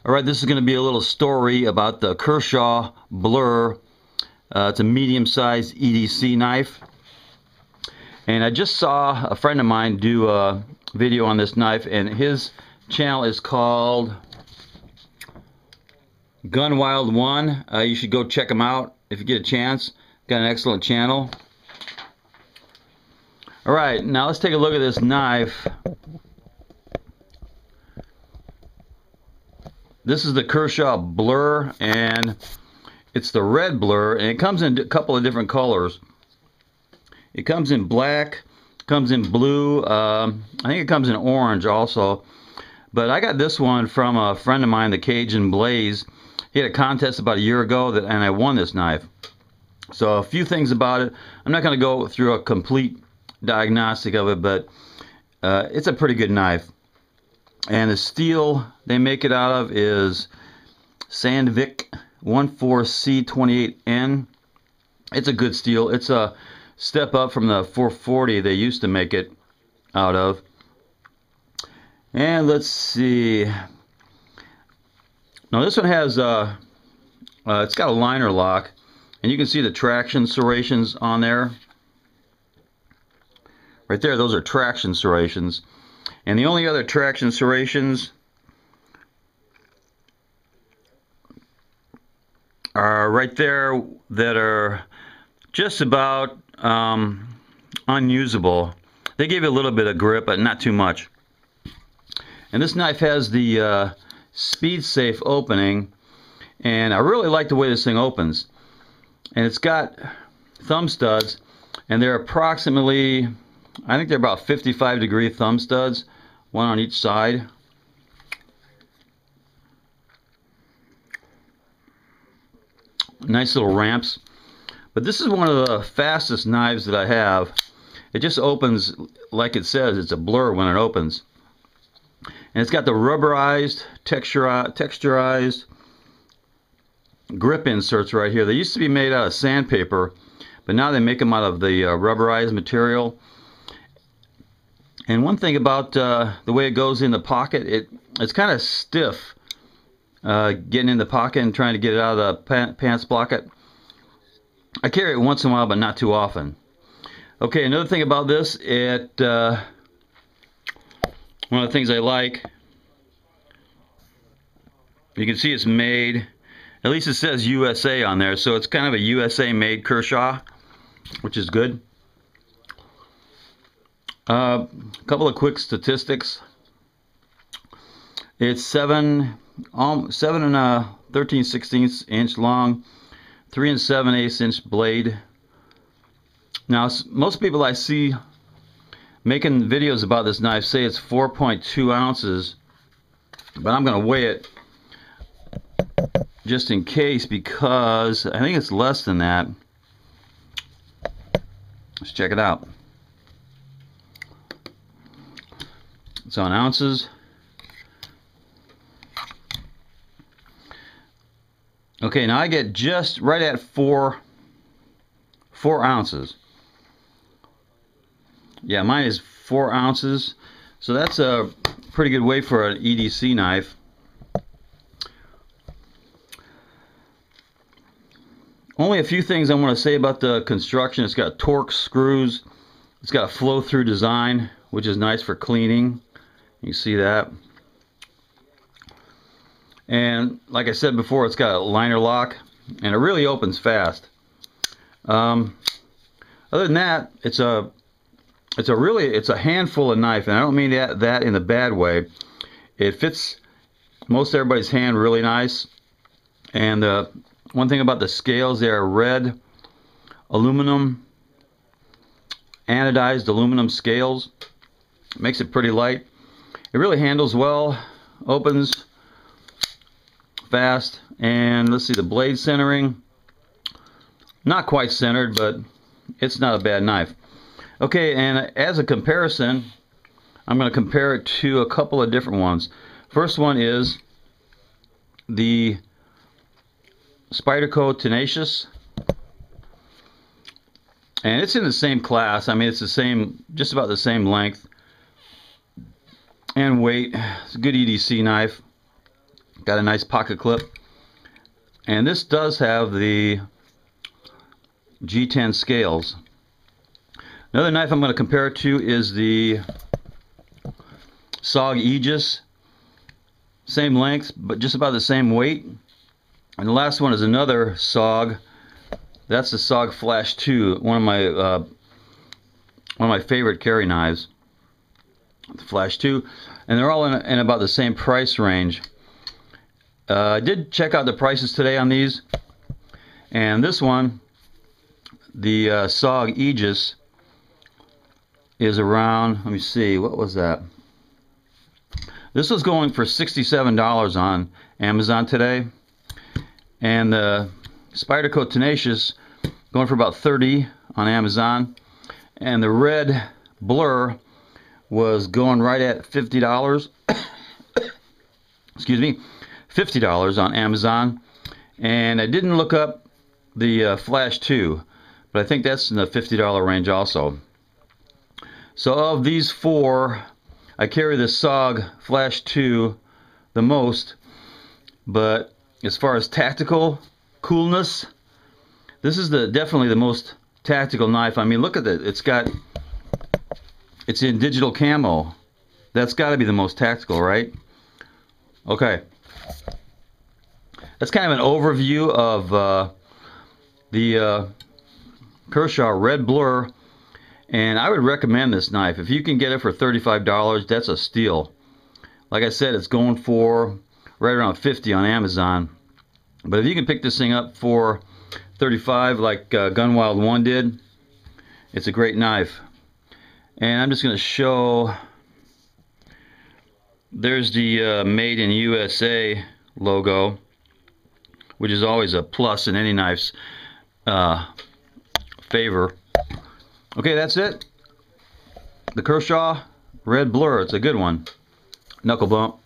Alright, this is going to be a little story about the Kershaw Blur. It's a medium-sized EDC knife. And I just saw a friend of mine do a video on this knife, and his channel is called Gun Wild 1. You should go check him out if you get a chance. Got an excellent channel. Alright, now let's take a look at this knife. This is the Kershaw Blur, and it's the red Blur, and it comes in a couple of different colors. It comes in black, comes in blue, I think it comes in orange also. But I got this one from a friend of mine, the Cajun Blaze. He had a contest about a year ago, and I won this knife. So a few things about it. I'm not going to go through a complete diagnostic of it, but it's a pretty good knife. And the steel they make it out of is Sandvik 14C28N. It's a good steel. It's a step up from the 440 they used to make it out of. And let's see. Now this one has it's got a liner lock, and you can see the traction serrations on there. Right there, those are traction serrations. And the only other traction serrations are right there that are just about unusable. They give you a little bit of grip, but not too much. And this knife has the speed safe opening, and I really like the way this thing opens. And it's got thumb studs, and they're approximately, I think they're about 55-degree thumb studs, one on each side. Nice little ramps. But this is one of the fastest knives that I have. It just opens like it says. It's a blur when it opens. And it's got the rubberized, texturized grip inserts right here. They used to be made out of sandpaper, but now they make them out of the rubberized material. And one thing about the way it goes in the pocket, it's kind of stiff getting in the pocket and trying to get it out of the pants pocket. I carry it once in a while, but not too often. Okay, another thing about this, one of the things I like, you can see it's made, at least it says USA on there, so it's kind of a USA made Kershaw, which is good. A couple of quick statistics. It's 7 and 13/16 inch long, 3 and 7/8 inch blade. Now, most people I see making videos about this knife say it's 4.2 ounces, but I'm going to weigh it just in case, because I think it's less than that. Let's check it out. It's on ounces. Okay, now I get just right at 4 ounces. Yeah, mine is 4 ounces. So that's a pretty good weight for an EDC knife. Only a few things I want to say about the construction. It's got Torx screws. It's got a flow-through design, which is nice for cleaning. You see that. And like I said before, it's got a liner lock, and it really opens fast. Other than that, it's a handful of knife, and I don't mean that in a bad way. It fits most everybody's hand really nice. And one thing about the scales, they are red aluminum, anodized aluminum scales. Makes it pretty light. It really handles well, opens fast, and let's see, the blade centering, not quite centered, but it's not a bad knife. Okay, and as a comparison, I'm going to compare it to a couple of different ones. First one is the Spyderco Tenacious, and it's in the same class. I mean, it's the same, just about the same length and weight. It's a good EDC knife. Got a nice pocket clip. And this does have the G10 scales. Another knife I'm going to compare it to is the SOG Aegis. Same length, but just about the same weight. And the last one is another SOG. That's the SOG Flash 2, one of my favorite carry knives. The Flash 2, and they're all in about the same price range. I did check out the prices today on these, and this one, the SOG Aegis, is around, let me see, what was that? This was going for $67 on Amazon today, and the Spyderco Tenacious going for about $30 on Amazon, and the red Blur was going right at $50. Excuse me, $50 on Amazon. And I didn't look up the Flash 2, but I think that's in the $50 range also. So of these four, I carry the SOG Flash 2 the most, but as far as tactical coolness, this is definitely the most tactical knife. I mean, look at it. It's in digital camo. That's got to be the most tactical, right? Okay. That's kind of an overview of the Kershaw Red Blur, and I would recommend this knife. If you can get it for $35, that's a steal. Like I said, it's going for right around $50 on Amazon. But if you can pick this thing up for $35 like Gunwild 1 did, it's a great knife. And I'm just going to show, there's the Made in USA logo, which is always a plus in any knife's favor. Okay, that's it. The Kershaw Red Blur. It's a good one. Knuckle bump.